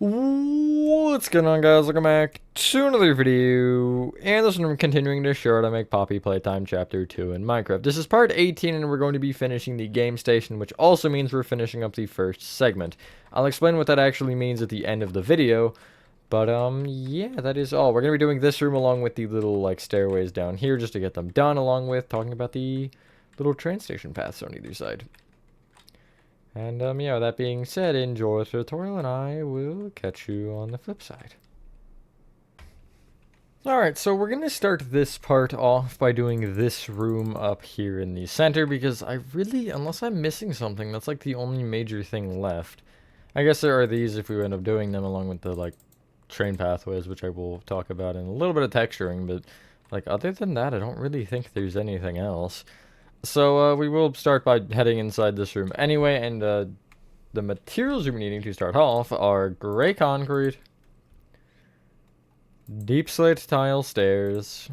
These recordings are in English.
What's going on, guys? Welcome back to another video, and this one I'm continuing to show how to make Poppy Playtime Chapter 2 in Minecraft. This is part 18, and we're going to be finishing the game station, which also means we're finishing up the first segment. I'll explain what that actually means at the end of the video, but, yeah, that is all. We're going to be doing this room along with the little, like, stairways down here just to get them done, along with talking about the little train station paths on either side. And, yeah, that being said, enjoy the tutorial, and I will catch you on the flip side. Alright, so we're going to start this part off by doing this room up here in the center, because I really, unless I'm missing something, that's like the only major thing left. I guess there are these if we end up doing them, along with the, like, train pathways, which I will talk about in a little bit of texturing, but, like, other than that, I don't really think there's anything else. So, we will start by heading inside this room anyway, and, the materials we're needing to start off are gray concrete, deep slate tile stairs,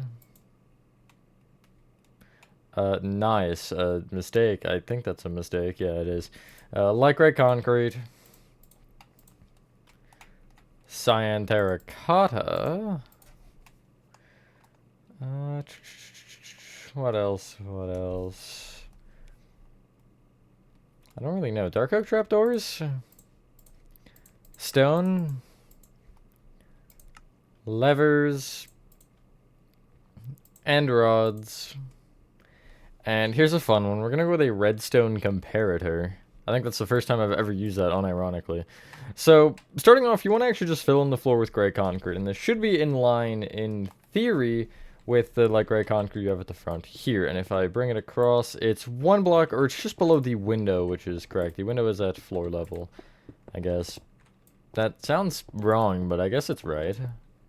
nice, mistake, I think that's a mistake, yeah it is, light gray concrete, cyan terracotta, what else? I don't really know. Dark oak trapdoors? Stone? Levers? And rods. And here's a fun one. We're gonna go with a redstone comparator. I think that's the first time I've ever used that, unironically. So, starting off, you want to actually just fill in the floor with gray concrete. And this should be in line, in theory, with the light gray concrete you have at the front here. And if I bring it across, it's one block, or it's just below the window, which is correct. The window is at floor level, I guess. That sounds wrong, but I guess it's right.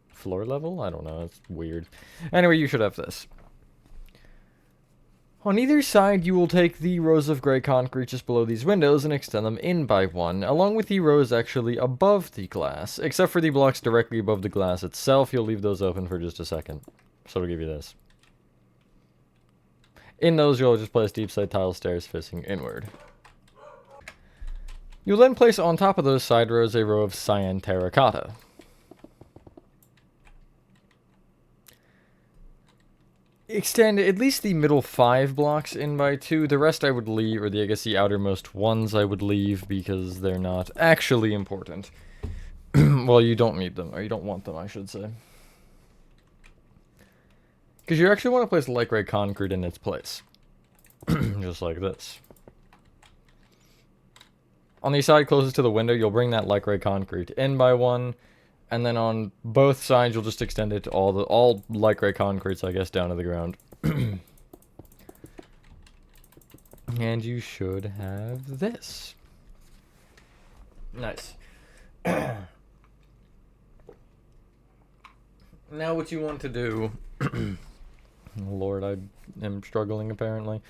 Floor level? I don't know, it's weird. Anyway, you should have this. On either side, you will take the rows of gray concrete just below these windows and extend them in by one, along with the rows actually above the glass. Except for the blocks directly above the glass itself, you'll leave those open for just a second. So it'll give you this. In those, you'll just place deep slate tile stairs facing inward. You'll then place on top of those side rows a row of cyan terracotta. Extend at least the middle 5 blocks in by 2. The rest I would leave, or I guess the outermost ones I would leave because they're not actually important. Well, you don't need them, or you don't want them, I should say. Because you actually want to place light gray concrete in its place. Just like this. On the side closest to the window, you'll bring that light gray concrete in by 1. And then on both sides, you'll just extend it to all light gray concretes, I guess, down to the ground. And you should have this. Nice. Now what you want to do... Lord, I am struggling apparently.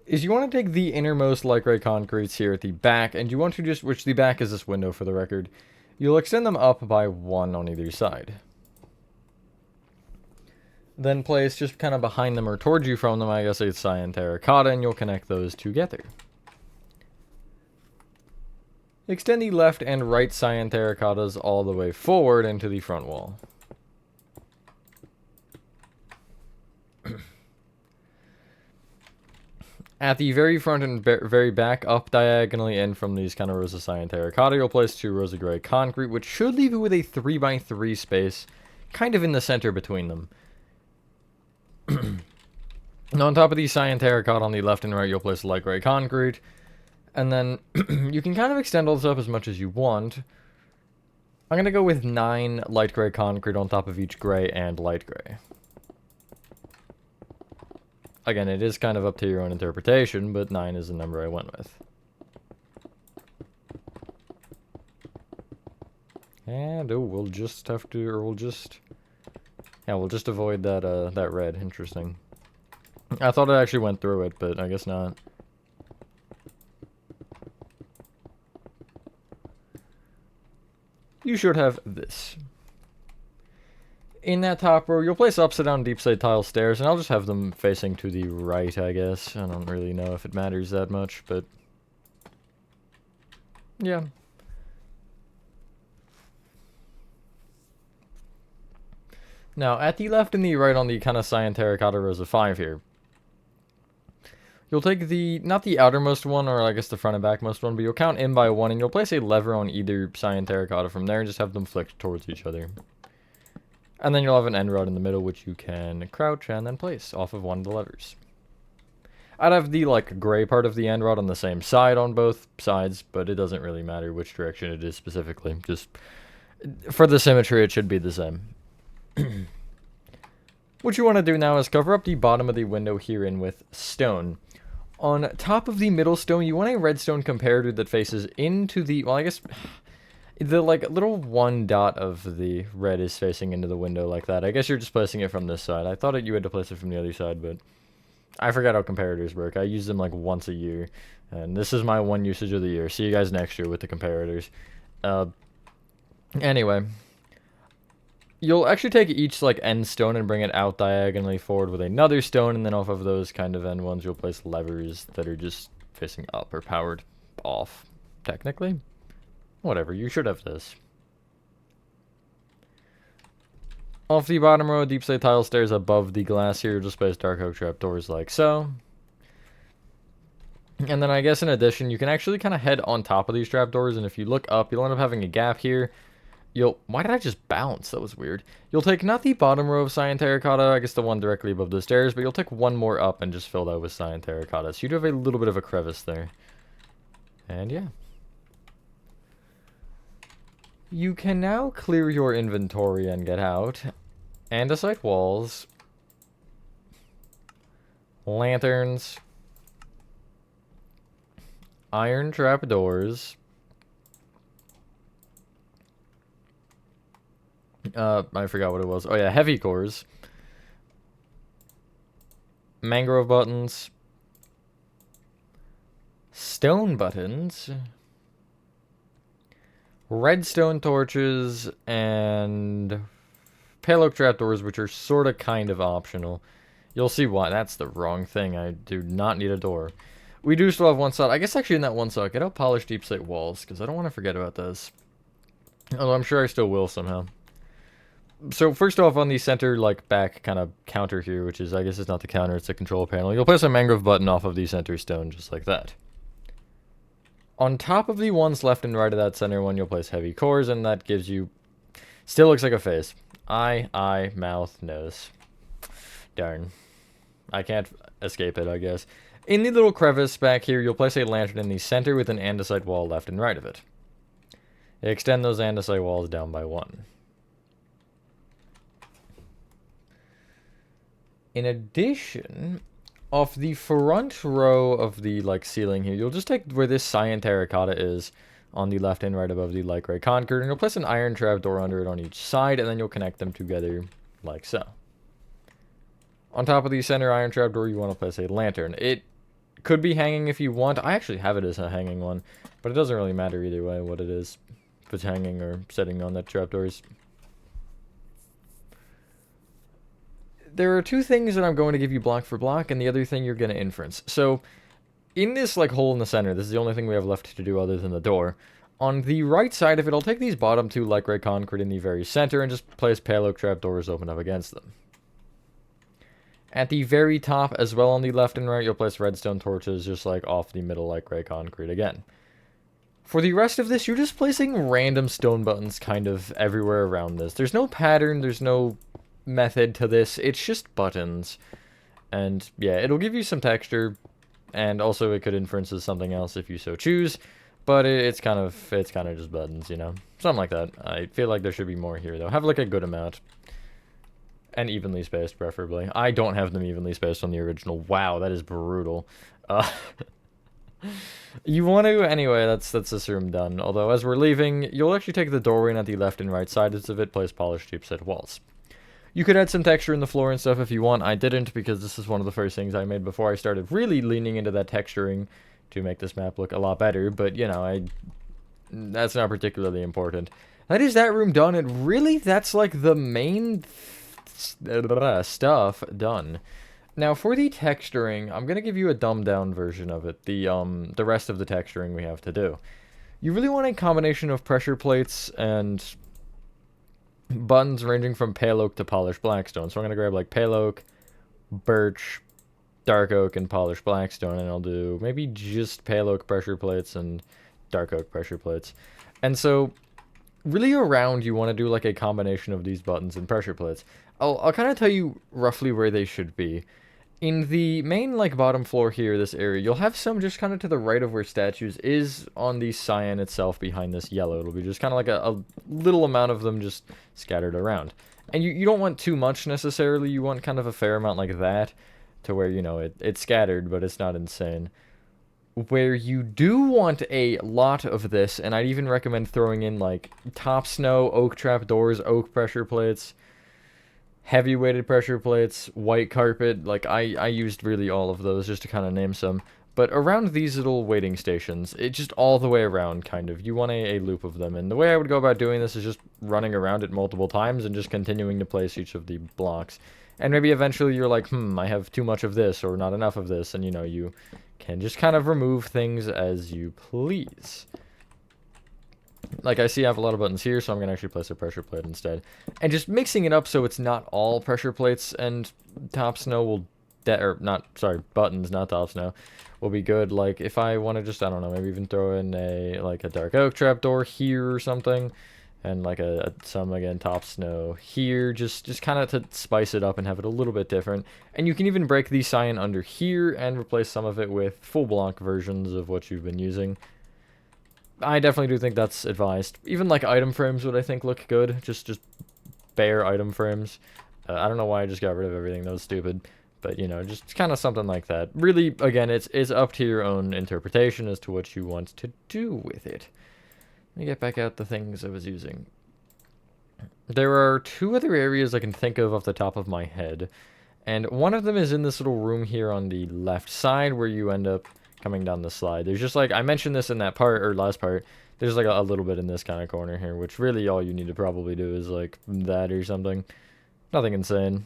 Is you want to take the innermost light gray concretes here at the back, and you want to just, which the back is this window for the record, you'll extend them up by 1 on either side. Then place just kind of behind them or towards you from them, I guess it's cyan terracotta, and you'll connect those together. Extend the left and right cyan terracottas all the way forward into the front wall. At the very front and very back, up diagonally in from these kind of rows of cyan terracotta, you'll place 2 rows of gray concrete, which should leave you with a 3x3 space, kind of in the center between them. And on top of the cyan terracotta on the left and right, you'll place light gray concrete, and then you can kind of extend all this up as much as you want. I'm going to go with 9 light gray concrete on top of each gray and light gray. Again, it is kind of up to your own interpretation, but 9 is the number I went with. And, oh, we'll just have to, or we'll just... Yeah, we'll just avoid that, that red. Interesting. I thought it actually went through it, but I guess not. You should have this. In that top row, you'll place upside down deep slate tile stairs, and I'll just have them facing to the right, I guess. I don't really know if it matters that much, but... yeah. Now, at the left and the right on the kind of cyan terracotta rows of 5 here, you'll take the, not the outermost one, or I guess the front and backmost one, but you'll count in by 1, and you'll place a lever on either cyan terracotta from there, and just have them flicked towards each other. And then you'll have an end rod in the middle, which you can crouch and then place off of one of the levers. I'd have the, like, gray part of the end rod on the same side on both sides, but it doesn't really matter which direction it is specifically. Just, for the symmetry, it should be the same. What you want to do now is cover up the bottom of the window herein with stone. On top of the middle stone, you want a redstone comparator that faces into the, well, I guess, the, like, little one dot of the red is facing into the window like that. I guess you're just placing it from this side. I thought you had to place it from the other side, but I forgot how comparators work. I use them, like, once a year, and this is my one usage of the year. See you guys next year with the comparators. Anyway, you'll actually take each, like, end stone and bring it out diagonally forward with another stone, and then off of those kind of end ones, you'll place levers that are just facing up or powered off, technically. Whatever, you should have this. Off the bottom row, deep slate tile stairs above the glass here, you'll just place dark oak trapdoors like so. And then I guess in addition, you can actually kind of head on top of these trapdoors, and if you look up, you'll end up having a gap here. Why did I just bounce? That was weird. You'll take not the bottom row of cyan terracotta, I guess the one directly above the stairs, but you'll take one more up and just fill that with cyan terracotta. So you do have a little bit of a crevice there. And yeah. You can now clear your inventory and get out. Andesite walls. Lanterns. Iron trapdoors. I forgot what it was. Oh yeah, heavy cores. Mangrove buttons. Stone buttons. Redstone torches, and pale oak trapdoors, which are sort of kind of optional. You'll see why. That's the wrong thing. I do not need a door. We do still have one slot. I guess actually in that one slot, get out polished deep slate walls, because I don't want to forget about this. Although I'm sure I still will somehow. So first off, on the center, like, back kind of counter here, which is, I guess it's not the counter, it's the control panel, you'll place a mangrove button off of the center stone, just like that. On top of the ones left and right of that center one, you'll place heavy cores, and that gives you... Still looks like a face. Eye, mouth, nose. Darn. I can't escape it, I guess. In the little crevice back here, you'll place a lantern in the center with an andesite wall left and right of it. Extend those andesite walls down by 1. In addition, off the front row of the, like, ceiling here, you'll just take where this cyan terracotta is on the left and right above the light gray concrete, and you'll place an iron trapdoor under it on each side, and then you'll connect them together like so. On top of the center iron trapdoor, you want to place a lantern. It could be hanging if you want. I actually have it as a hanging one, but it doesn't really matter either way what it is, if it's hanging or sitting on that trapdoors. There are two things that I'm going to give you block for block, and the other thing you're going to inference. So, in this, like, hole in the center, this is the only thing we have left to do other than the door. On the right side of it, I'll take these bottom two light gray concrete in the very center and just place pale oak trapdoors open up against them. At the very top, as well on the left and right, you'll place redstone torches just, like, off the middle light gray concrete again. For the rest of this, you're just placing random stone buttons kind of everywhere around this. There's no pattern, there's no method to this, it's just buttons. And yeah, it'll give you some texture, and also it could inference as something else if you so choose, but it's kind of just buttons, you know, something like that. I feel like there should be more here though. Have like a good amount, and evenly spaced preferably. I don't have them evenly spaced on the original. Wow, that is brutal. You want to, anyway, that's this room done. Although as we're leaving, you'll actually take the doorway and at the left and right sides of it, place polished deep slate walls. You could add some texture in the floor and stuff if you want. I didn't, because this is one of the first things I made before I started really leaning into that texturing to make this map look a lot better. But, you know, that's not particularly important. That is that room done, and really, that's like the main stuff done. Now, for the texturing, I'm going to give you a dumbed-down version of it, the rest of the texturing we have to do. You really want a combination of pressure plates and buttons ranging from pale oak to polished blackstone. So I'm going to grab like pale oak, birch, dark oak, and polished blackstone, and I'll do maybe just pale oak pressure plates and dark oak pressure plates. And so really around you want to do like a combination of these buttons and pressure plates. I'll kind of tell you roughly where they should be. In the main, like, bottom floor here, this area, you'll have some just kind of to the right of where statues is on the cyan itself behind this yellow. It'll be just kind of like a little amount of them just scattered around. And you don't want too much necessarily. You want kind of a fair amount like that to where, you know, it's scattered, but it's not insane. Where you do want a lot of this, and I'd even recommend throwing in, like, top snow, oak trap doors, oak pressure plates, heavy weighted pressure plates, white carpet. Like I used really all of those just to kind of name some. But around these little waiting stations, it just all the way around, kind of. You want a loop of them. And the way I would go about doing this is just running around it multiple times and just continuing to place each of the blocks. And maybe eventually you're like, I have too much of this or not enough of this. And, you know, you can just kind of remove things as you please. Like, I see I have a lot of buttons here, so I'm going to actually place a pressure plate instead. And just mixing it up so it's not all pressure plates and top snow will... buttons, not top snow, will be good. Like, if I want to just, I don't know, maybe even throw in a dark oak trapdoor here or something. And, like, some, again, top snow here. Just kind of to spice it up and have it a little bit different. And you can even break the cyan under here and replace some of it with full block versions of what you've been using. I definitely do think that's advised. Even like item frames would, I think, look good. Just bare item frames. I don't know why I just got rid of everything. That was stupid. But, you know, just kind of something like that. Really, again, it's up to your own interpretation as to what you want to do with it. Let me get back out the things I was using. There are two other areas I can think of off the top of my head. And one of them is in this little room here on the left side where you end up coming down the slide. There's just like, I mentioned this in that part, or last part, there's like a little bit in this kind of corner here, which really all you need to probably do is like that or something. Nothing insane.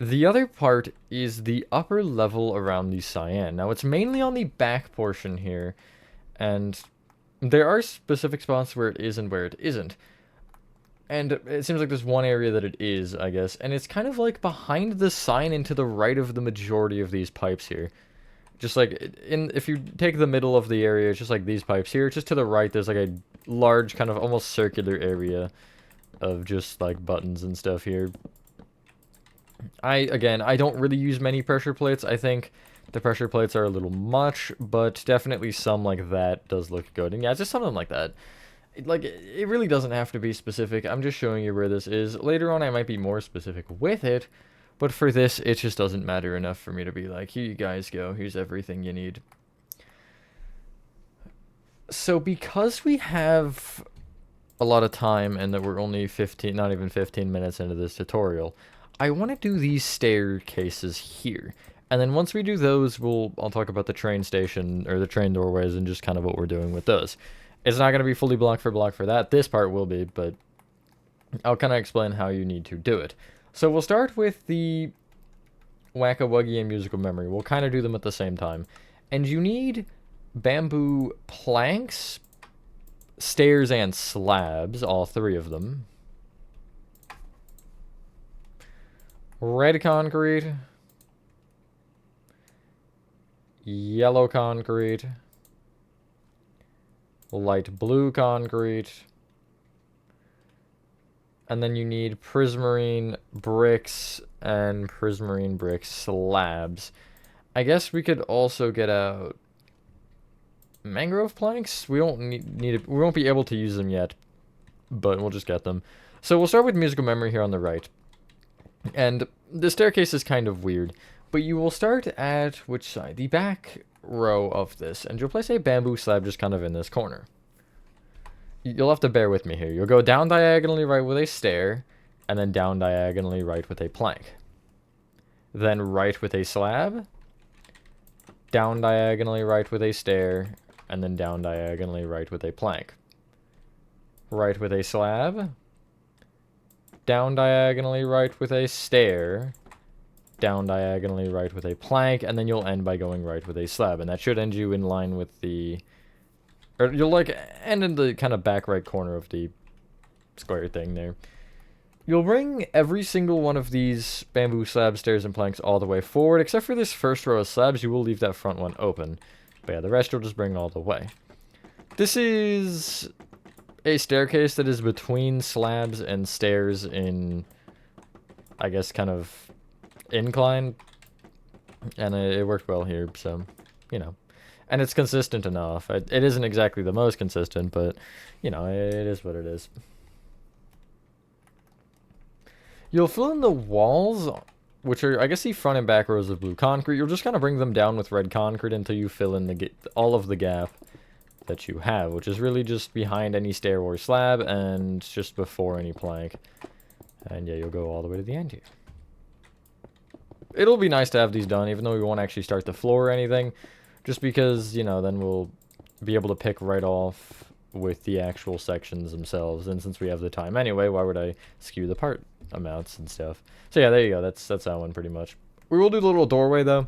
The other part is the upper level around the cyan. Now it's mainly on the back portion here, and there are specific spots where it is and where it isn't. And it seems like there's one area that it is, I guess. And it's kind of like behind the sign and to the right of the majority of these pipes here. Just like, if you take the middle of the area, it's just like these pipes here. Just to the right, there's like a large kind of almost circular area of just like buttons and stuff here. Again, I don't really use many pressure plates. I think the pressure plates are a little much, but definitely some like that does look good. And yeah, just something like that. Like, it really doesn't have to be specific. I'm just showing you where this is. Later on, I might be more specific with it. But for this, it just doesn't matter enough for me to be like, here you guys go. Here's everything you need. So because we have a lot of time and that we're only not even 15 minutes into this tutorial, I want to do these staircases here. And then once we do those, I'll talk about the train station, or the train doorways, and just kind of what we're doing with those. It's not going to be fully block for that. This part will be, but I'll kind of explain how you need to do it. So we'll start with the wacka, wuggy, and musical memory. We'll kind of do them at the same time. And you need bamboo planks, stairs, and slabs, all three of them. Red concrete. Yellow concrete. Light blue concrete. And then you need prismarine bricks and prismarine brick slabs. I guess we could also get out mangrove planks. We won't we won't be able to use them yet, but we'll just get them. So we'll start with musical memory here on the right. And the staircase is kind of weird, but you will start at which side? The back row of this, and you'll place a bamboo slab just kind of in this corner. You'll have to bear with me here. You'll go down diagonally right with a stair, and then down diagonally right with a plank. Then right with a slab, down diagonally right with a stair, and then down diagonally right with a plank. Right with a slab, down diagonally right with a stair, down diagonally right with a plank, and then you'll end by going right with a slab. And that should end you in line with the... Or you'll, like, end in the kind of back right corner of the square thing there. You'll bring every single one of these bamboo slabs, stairs, and planks all the way forward, except for this first row of slabs. You will leave that front one open. But yeah, the rest you'll just bring all the way. This is a staircase that is between slabs and stairs in, I guess, kind of incline. And it worked well here, so, you know. And it's consistent enough. It isn't exactly the most consistent, but, you know, it is what it is. You'll fill in the walls, which are, I guess, the front and back rows of blue concrete. You'll just kind of bring them down with red concrete until you fill in all of the gap that you have, which is really just behind any stair or slab and just before any plank. And yeah, you'll go all the way to the end here. It'll be nice to have these done, even though we won't actually start the floor or anything, just because, you know, then we'll be able to pick right off with the actual sections themselves. And since we have the time anyway, why would I skew the part amounts and stuff? So yeah, there you go. That's that one pretty much. We will do the little doorway though.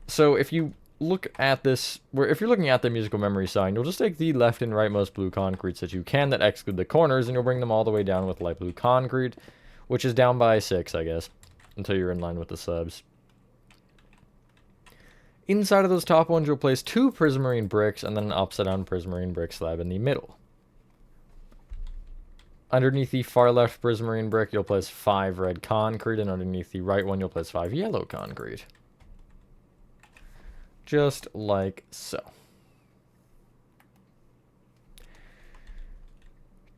So if you look at this, if you're looking at the musical memory sign, you'll just take the left and rightmost blue concretes that you can that exclude the corners, and you'll bring them all the way down with light blue concrete, which is down by 6, I guess, until you're in line with the slabs. Inside of those top ones, you'll place 2 prismarine bricks and then an upside down prismarine brick slab in the middle. Underneath the far left prismarine brick, you'll place 5 red concrete, and underneath the right one, you'll place 5 yellow concrete. Just like so.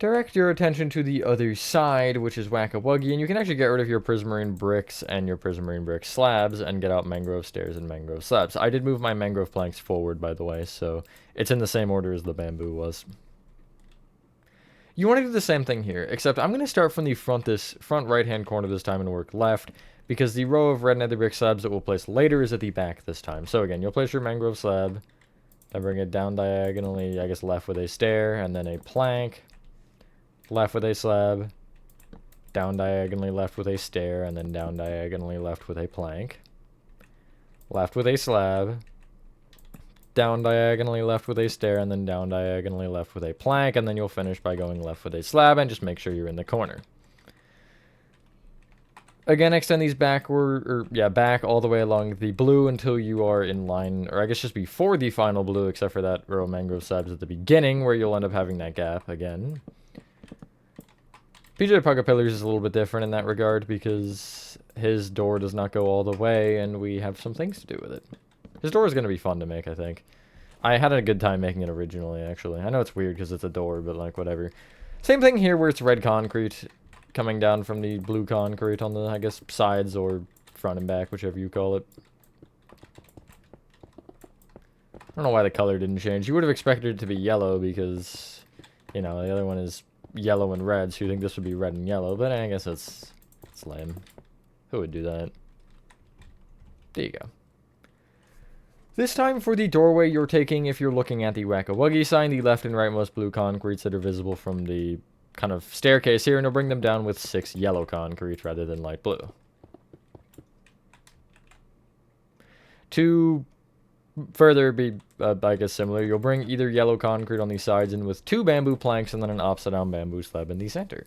Direct your attention to the other side, which is wacka wuggy, and you can actually get rid of your prismarine bricks and your prismarine brick slabs and get out mangrove stairs and mangrove slabs. I did move my mangrove planks forward, by the way, so it's in the same order as the bamboo was. You want to do the same thing here, except I'm going to start from the front right-hand corner this time and work left, because the row of red nether brick slabs that we'll place later is at the back this time. So again, you'll place your mangrove slab, then bring it down diagonally, I guess left with a stair, and then a plank. Left with a slab, down diagonally left with a stair, and then down diagonally left with a plank. Left with a slab, down diagonally left with a stair, and then down diagonally left with a plank, and then you'll finish by going left with a slab, and just make sure you're in the corner. Again, extend these back all the way along the blue until you are in line, or I guess just before the final blue, except for that row of mangrove slabs at the beginning, where you'll end up having that gap again. PJ Pug-a-Pillars is a little bit different in that regard because his door does not go all the way, and we have some things to do with it. His door is going to be fun to make, I think. I had a good time making it originally, actually. I know it's weird because it's a door, but like, whatever. Same thing here where it's red concrete coming down from the blue concrete on the, I guess, sides or front and back, whichever you call it. I don't know why the color didn't change. You would have expected it to be yellow because, you know, the other one is yellow and red, so you think this would be red and yellow, but I guess it's lame. Who would do that? There you go. This time for the doorway, you're taking, if you're looking at the wacka wuggy sign, the left and rightmost blue concretes that are visible from the kind of staircase here, and you'll bring them down with 6 yellow concrete rather than light blue. To further be, I guess, similar, you'll bring either yellow concrete on the sides and with 2 bamboo planks and then an upside down bamboo slab in the center.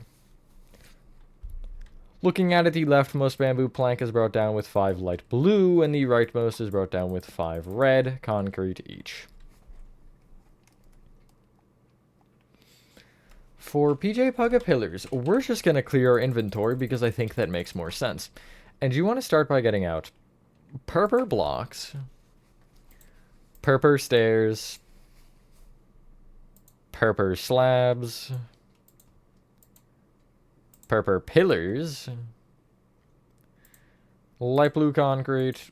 Looking at it, the leftmost bamboo plank is brought down with 5 light blue, and the rightmost is brought down with 5 red concrete each. For PJ Pug-a-Pillars, we're just going to clear our inventory because I think that makes more sense. And you want to start by getting out purple blocks, purple stairs, purple slabs, purple pillars, light blue concrete,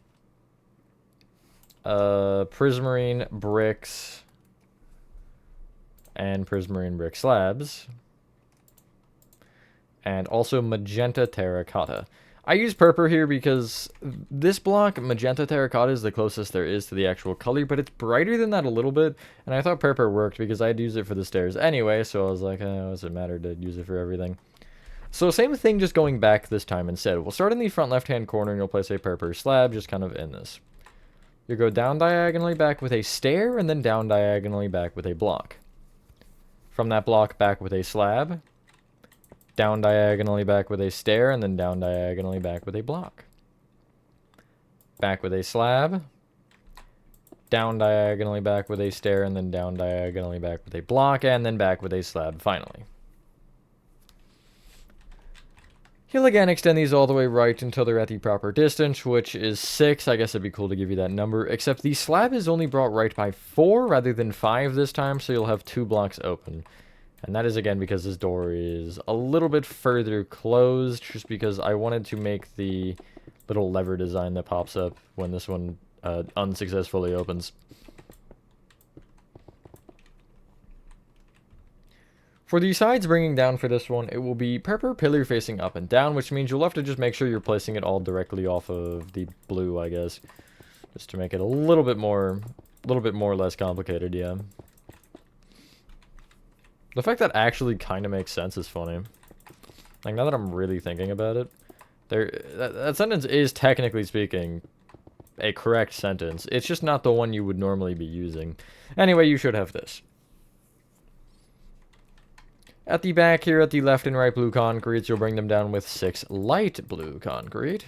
prismarine bricks, and prismarine brick slabs, and also magenta terracotta. I use purple here because this block, magenta terracotta, is the closest there is to the actual color, but it's brighter than that a little bit, and I thought purple worked because I'd use it for the stairs anyway, so I was like, oh, does it matter to use it for everything? So same thing, just going back this time instead. We'll start in the front left-hand corner, and you'll place a purple slab just kind of in this. You'll go down diagonally back with a stair, and then down diagonally back with a block. From that block, back with a slab, down diagonally back with a stair, and then down diagonally back with a block. Back with a slab, down diagonally back with a stair, and then down diagonally back with a block, and then back with a slab finally. You'll again extend these all the way right until they're at the proper distance, which is 6. I guess it'd be cool to give you that number, except the slab is only brought right by 4 rather than 5 this time, so you'll have 2 blocks open. And that is again because this door is a little bit further closed, just because I wanted to make the little lever design that pops up when this one unsuccessfully opens. For the sides bringing down for this one, it will be pug-a-pillar facing up and down, which means you'll have to just make sure you're placing it all directly off of the blue, I guess. Just to make it a little bit more or less complicated, yeah. The fact that actually kind of makes sense is funny. Like, now that I'm really thinking about it, that sentence is, technically speaking, a correct sentence. It's just not the one you would normally be using. Anyway, you should have this. At the back here, at the left and right blue concretes, you'll bring them down with 6 light blue concrete.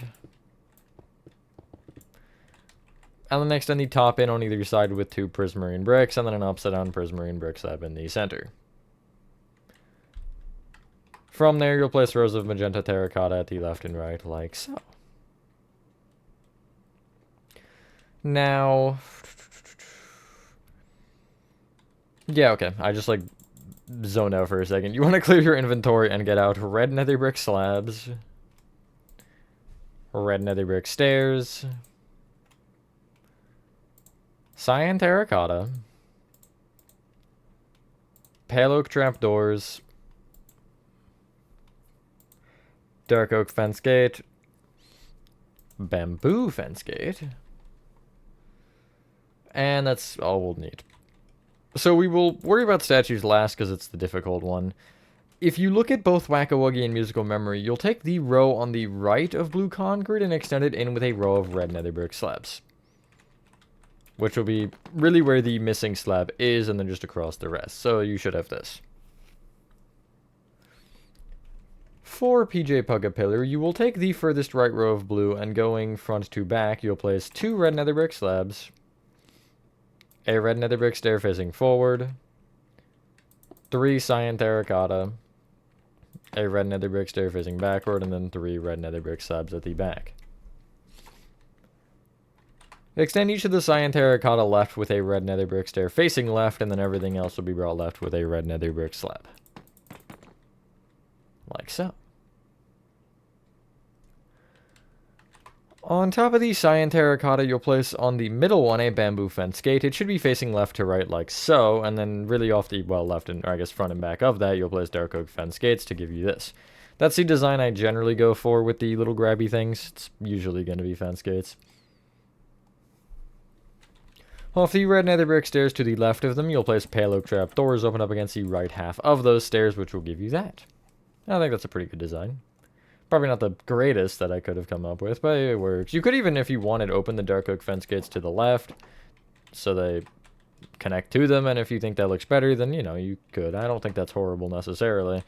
And then next on the top in on either side with 2 prismarine bricks, and then an upside down prismarine brick slab in the center. From there, you'll place rows of magenta terracotta at the left and right, like so. Now... yeah, okay. I just, like, zoned out for a second. You want to clear your inventory and get out red nether brick slabs. Red nether brick stairs. Cyan terracotta. Pale oak trapdoors. Dark oak fence gate. Bamboo fence gate. And that's all we'll need. So we will worry about statues last because it's the difficult one. If you look at both Wacka, Wuggy, and Musical Memory, you'll take the row on the right of blue concrete and extend it in with a row of red nether brick slabs. Which will be really where the missing slab is, and then just across the rest. So you should have this. For PJ Pug-a-pillar, you will take the furthest right row of blue, and going front to back, you'll place 2 red nether brick slabs, a red nether brick stair facing forward, 3 cyan terracotta, a red nether brick stair facing backward, and then 3 red nether brick slabs at the back. Extend each of the cyan terracotta left with a red nether brick stair facing left, and then everything else will be brought left with a red nether brick slab. Like so. On top of the cyan terracotta, you'll place on the middle one a bamboo fence gate. It should be facing left to right like so, and then really off the, well, left and, or I guess front and back of that, you'll place dark oak fence gates to give you this. That's the design I generally go for with the little grabby things. It's usually going to be fence gates. Off the red nether brick stairs to the left of them, you'll place pale oak trap doors open up against the right half of those stairs, which will give you that. I think that's a pretty good design. Probably not the greatest that I could have come up with, but it works. You could even, if you wanted, open the dark oak fence gates to the left, so they connect to them, and if you think that looks better, then, you know, you could. I don't think that's horrible necessarily,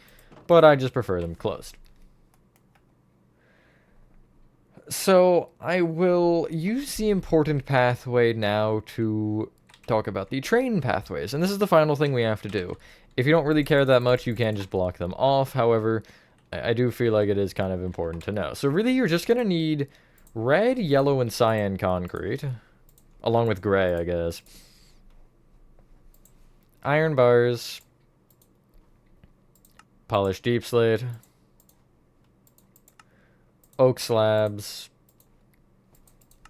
but I just prefer them closed. So, I will use the important pathway now to talk about the train pathways, and this is the final thing we have to do. If you don't really care that much, you can just block them off. However, I do feel like it is kind of important to know. So really, you're just going to need red, yellow, and cyan concrete, along with gray, I guess. Iron bars, polished deep slate, oak slabs,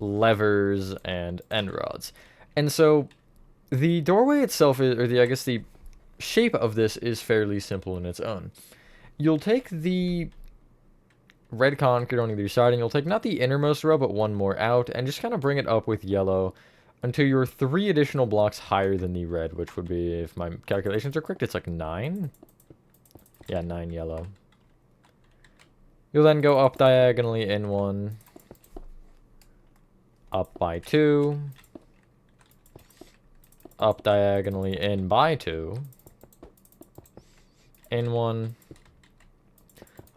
levers, and end rods. And so the doorway itself is, or I guess the shape of this is fairly simple in its own. You'll take the red concrete on either side, and you'll take not the innermost row, but one more out, and just kind of bring it up with yellow until you're 3 additional blocks higher than the red, which would be, if my calculations are correct, it's like 9? Yeah, 9 yellow. You'll then go up diagonally in 1, up by 2, up diagonally in by 2, in 1,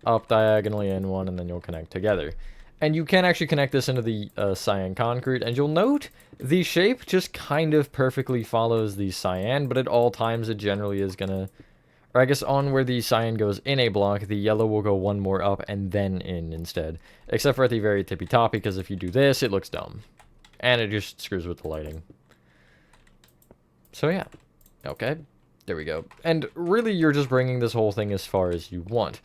up diagonally in one, and then you'll connect together. And you can actually connect this into the cyan concrete, and you'll note the shape just kind of perfectly follows the cyan, but at all times it generally is gonna, or I guess on where the cyan goes in a block, the yellow will go one more up and then in instead. Except for at the very tippy top, because if you do this, it looks dumb. And it just screws with the lighting. So yeah, okay, there we go. And really, you're just bringing this whole thing as far as you want.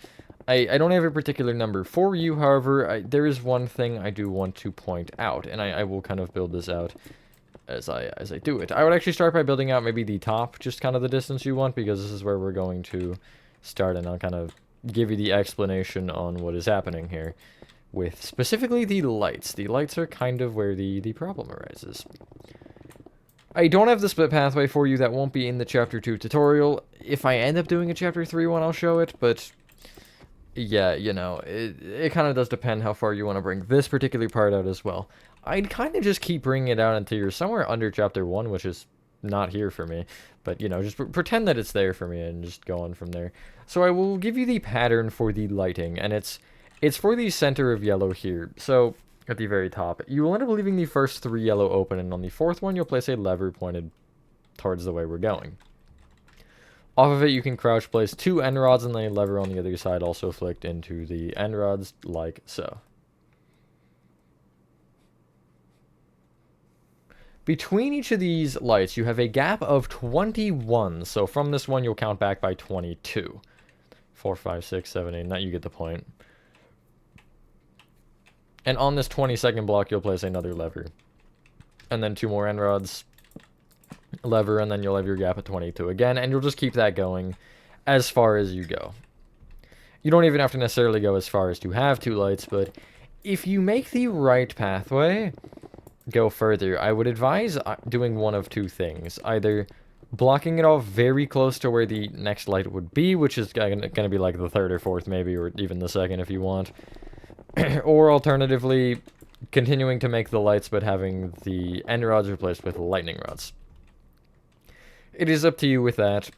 I don't have a particular number for you, however, there is one thing I do want to point out, and I will kind of build this out as I do it. I would actually start by building out maybe the top, just kind of the distance you want, because this is where we're going to start, and I'll kind of give you the explanation on what is happening here, with specifically the lights. The lights are kind of where the problem arises. I don't have the split pathway for you. That won't be in the Chapter 2 tutorial. If I end up doing a Chapter 3 one, I'll show it, but yeah, you know, it kind of does depend how far you want to bring this particular part out as well. I'd kind of just keep bringing it out until you're somewhere under Chapter 1, which is not here for me. But, you know, just pretend that it's there for me and just go on from there. So I will give you the pattern for the lighting, and it's for the center of yellow here. So at the very top, you will end up leaving the first 3 yellow open, and on the 4th one, you'll place a lever pointed towards the way we're going. Off of it, you can crouch place 2 end rods, and then a lever on the other side also flicked into the end rods, like so. Between each of these lights, you have a gap of 21, so from this one, you'll count back by 22. 4, 5, 6, 7, 8, 9, you get the point. And on this 22nd block, you'll place another lever. And then 2 more end rods, lever, and then you'll have your gap at 22 again, and you'll just keep that going as far as you go. You don't even have to necessarily go as far as to have 2 lights, but if you make the right pathway go further, I would advise doing one of 2 things. Either blocking it off very close to where the next light would be, which is going to be like the 3rd or 4th maybe, or even the 2nd if you want. Or alternatively, continuing to make the lights but having the end rods replaced with lightning rods. It is up to you with that.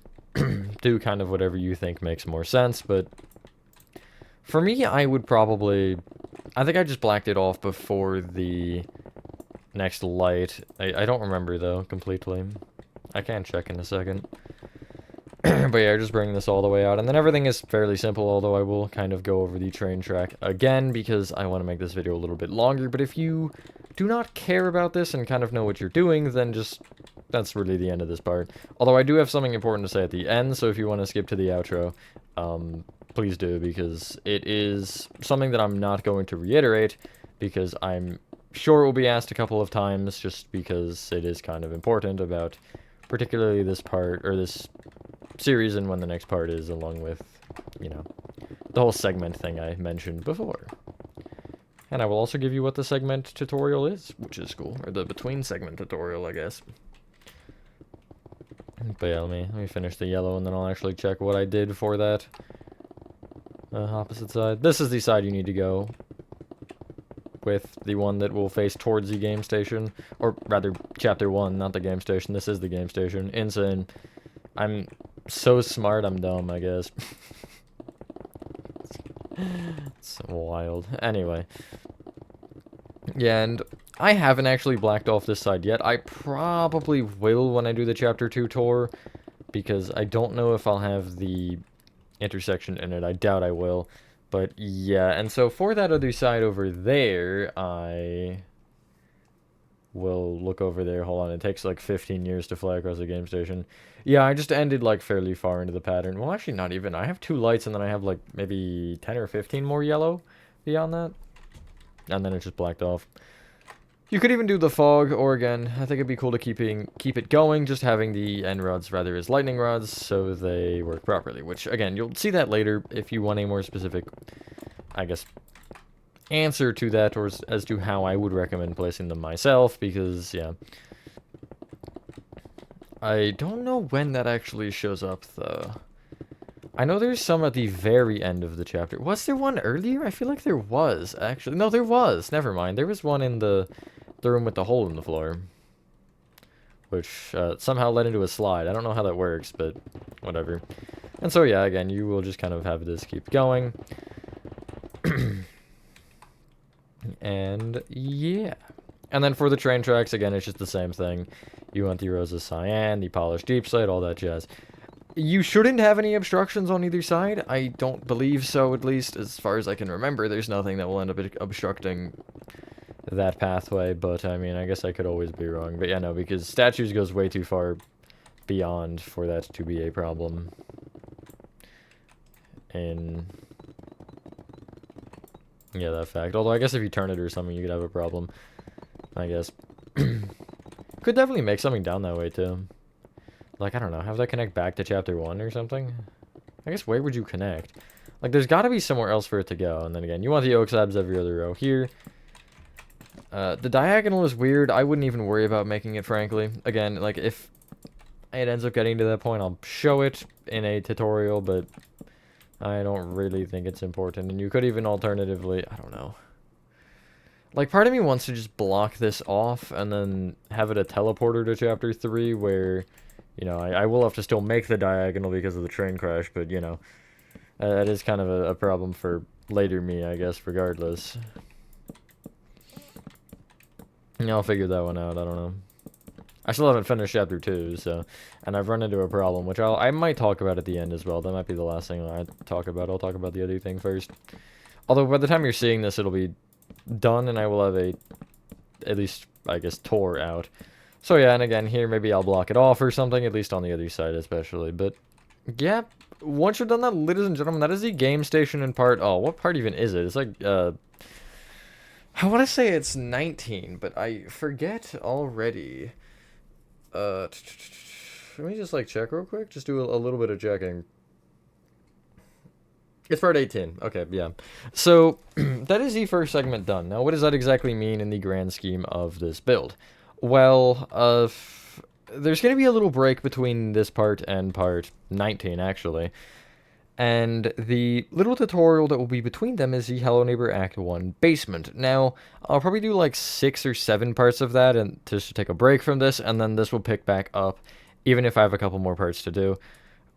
Do kind of whatever you think makes more sense, but for me, I would probably, I think I just blacked it off before the next light. I don't remember though completely. I can check in a second. But yeah, just bring this all the way out, and then everything is fairly simple, although I will kind of go over the train track again because I want to make this video a little bit longer. But if you do not care about this and kind of know what you're doing, then just, that's really the end of this part. Although I do have something important to say at the end, so if you want to skip to the outro, please do, because it is something that I'm not going to reiterate, because I'm sure it will be asked a couple of times, just because it is kind of important about particularly this part, or this series, and when the next part is, along with, you know, the whole segment thing I mentioned before. And I will also give you what the segment tutorial is, which is cool, or the between segment tutorial, I guess. But yeah, let me finish the yellow, and then I'll actually check what I did for that opposite side. This is the side you need to go with, the one that will face towards the game station, or rather, Chapter 1, not the game station. This is the game station. Insane. I'm so smart, I'm dumb, I guess. It's wild. Anyway. Yeah, and I haven't actually blacked off this side yet. I probably will when I do the Chapter 2 tour, because I don't know if I'll have the intersection in it. I doubt I will. But yeah, and so for that other side over there, I will look over there. Hold on, it takes like 15 years to fly across the game station. Yeah, I just ended like fairly far into the pattern. Well, actually not even. I have 2 lights, and then I have like maybe 10 or 15 more yellow beyond that. And then it's just blacked off. You could even do the fog, or again, I think it'd be cool to keep it going, just having the end rods rather as lightning rods, so they work properly. Which, again, you'll see that later if you want a more specific, I guess, answer to that, or as to how I would recommend placing them myself, because, yeah. I don't know when that actually shows up, though. I know there's some at the very end of the chapter. Was there one earlier? I feel like there was, actually. No, there was. Never mind. There was one in the room with the hole in the floor, which somehow led into a slide. I don't know how that works, but whatever. And so, yeah, again, you will just kind of have this keep going. And yeah. And then for the train tracks, again, it's just the same thing. You want the Rosa Cyan, the polished deep slate, all that jazz. You shouldn't have any obstructions on either side. I don't believe so, at least as far as I can remember. There's nothing that will end up obstructing that pathway, but I mean, I guess I could always be wrong. But yeah, no, because statues goes way too far beyond for that to be a problem. And yeah, that fact. Although I guess if you turn it or something, you could have a problem. I guess. Could definitely make something down that way too. Like, I don't know, have that connect back to chapter 1 or something? I guess where would you connect? Like, there's got to be somewhere else for it to go. And then again, you want the oak slabs every other row here. The diagonal is weird. I wouldn't even worry about making it, frankly. Again, like, if it ends up getting to that point, I'll show it in a tutorial, but I don't really think it's important. And you could even alternatively, I don't know. Like, part of me wants to just block this off and then have it a teleporter to chapter 3 where, you know, I will have to still make the diagonal because of the train crash, but, you know, that is kind of a problem for later me, I guess, regardless. Yeah, I'll figure that one out, I don't know. I still haven't finished chapter 2, so, and I've run into a problem, which I might talk about at the end as well. That might be the last thing I talk about. I'll talk about the other thing first. Although, by the time you're seeing this, it'll be done, and I will have at least, I guess, tour out. So yeah, and again, here, maybe I'll block it off or something, at least on the other side especially, but yeah, once you're done that, ladies and gentlemen, that is the game station in part, oh, what part even is it? It's like, I want to say it's 19, but I forget already. Let me just, like, check real quick, just do a little bit of checking. It's part 18. Okay, yeah. So, that is the first segment done. Now, what does that exactly mean in the grand scheme of this build? Well, there's going to be a little break between this part and part 19, actually. And the little tutorial that will be between them is the Hello Neighbor Act 1 basement. Now, I'll probably do like 6 or 7 parts of that and just to take a break from this, and then this will pick back up, even if I have a couple more parts to do.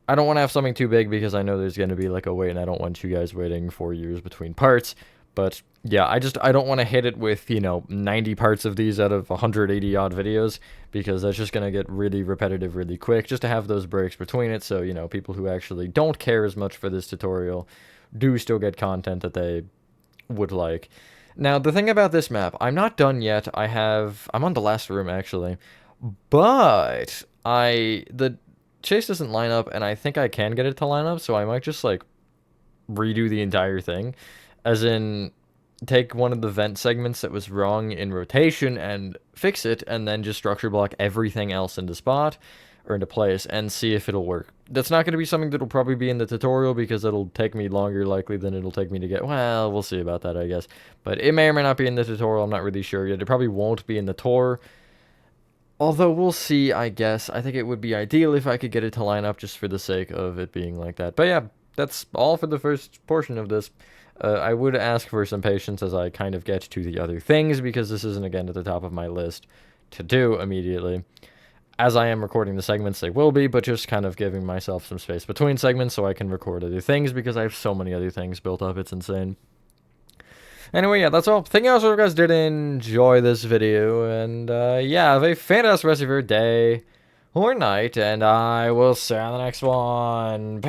I don't want to have something too big because I know there's going to be like a wait, and I don't want you guys waiting 4 years between parts. But yeah, I don't want to hit it with, you know, 90 parts of these out of 180 odd videos, because that's just going to get really repetitive really quick, just to have those breaks between it, so, you know, people who actually don't care as much for this tutorial do still get content that they would like. Now, the thing about this map, I'm not done yet. I'm on the last room, actually, but the chase doesn't line up, and I think I can get it to line up, so I might just, like, redo the entire thing. As in, take one of the vent segments that was wrong in rotation and fix it, and then just structure block everything else into spot, or into place, and see if it'll work. That's not going to be something that'll probably be in the tutorial, because it'll take me longer, likely, than it'll take me to get... Well, we'll see about that, I guess. But it may or may not be in the tutorial, I'm not really sure yet. It probably won't be in the tour. Although, we'll see, I guess. I think it would be ideal if I could get it to line up just for the sake of it being like that. But yeah, that's all for the first portion of this. I would ask for some patience as I kind of get to the other things, because this isn't, again, at the top of my list to do immediately. As I am recording the segments, they will be, but just kind of giving myself some space between segments so I can record other things, because I have so many other things built up, it's insane. Anyway, yeah, that's all. Thank you all so much, guys did enjoy this video, and yeah, have a fantastic rest of your day or night, and I will see you on the next one.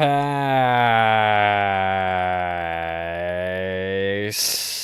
Peace.